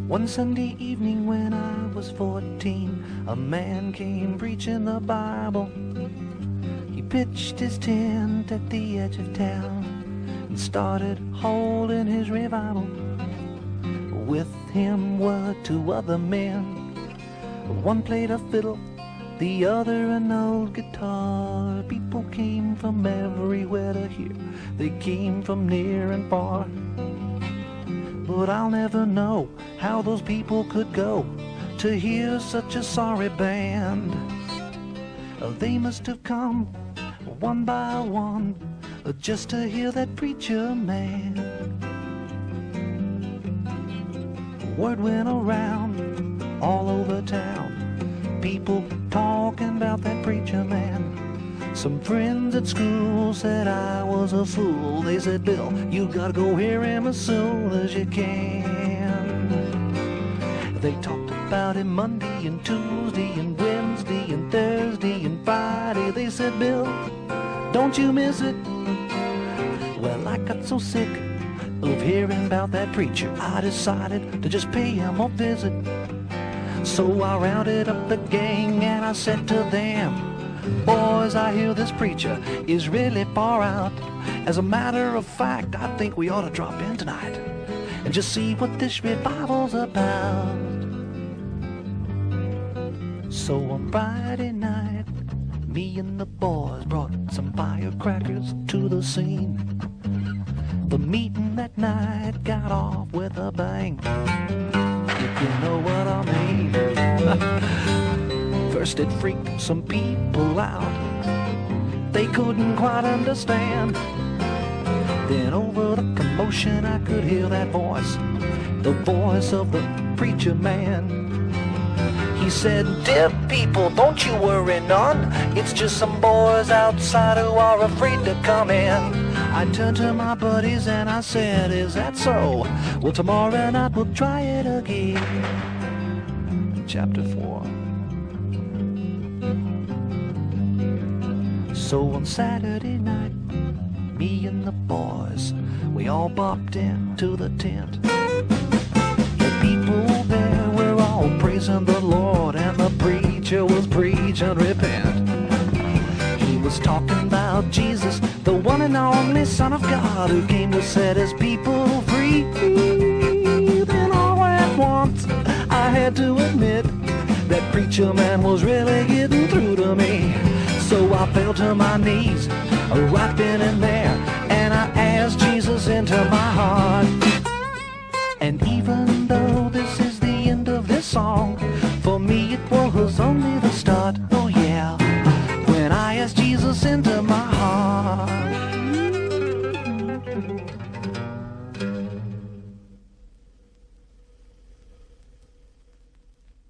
One Sunday evening when I was 14, a man came preaching the Bible. He pitched his tent at the edge of town and started holding his revival. With him were two other men. One played a fiddle, the other an old guitar. People came from everywhere to hear. They came from near and far. But I'll never know how those people could go to hear such a sorry band. They must have come one by one just to hear that preacher man. Word went around all over town, people talking about that preacher man. Some friends at school said I was a fool. They said, Bill, you gotta go hear him as soon as you can. They talked about him Monday and Tuesday and Wednesday and Thursday and Friday. They said, Bill, don't you miss it? Well, I got so sick of hearing about that preacher, I decided to just pay him a visit. So I rounded up the gang and I said to them, boys, I hear this preacher is really far out. As a matter of fact, I think we ought to drop in tonight and just see what this revival's about. So on Friday night, me and the boys brought some firecrackers to the scene. The meeting that night got off with a bang, if you know what I mean. First it freaked some people out, they couldn't quite understand. Then over the commotion I could hear that voice, the voice of the preacher man. He said, dear people, don't you worry none, it's just some boys outside who are afraid to come in. I turned to my buddies and I said, is that so? Well, tomorrow night we'll try it again. Chapter 4. So on Saturday night, me and the boys, we all bopped into the tent. The people there were all praising the Lord, and the preacher was preaching repent. He was talking about Jesus, the one and only Son of God, who came to set his people free. Then all at once I had to admit that preacher man was really getting through to me. So I fell to my knees right then and there, and I asked Jesus into my heart.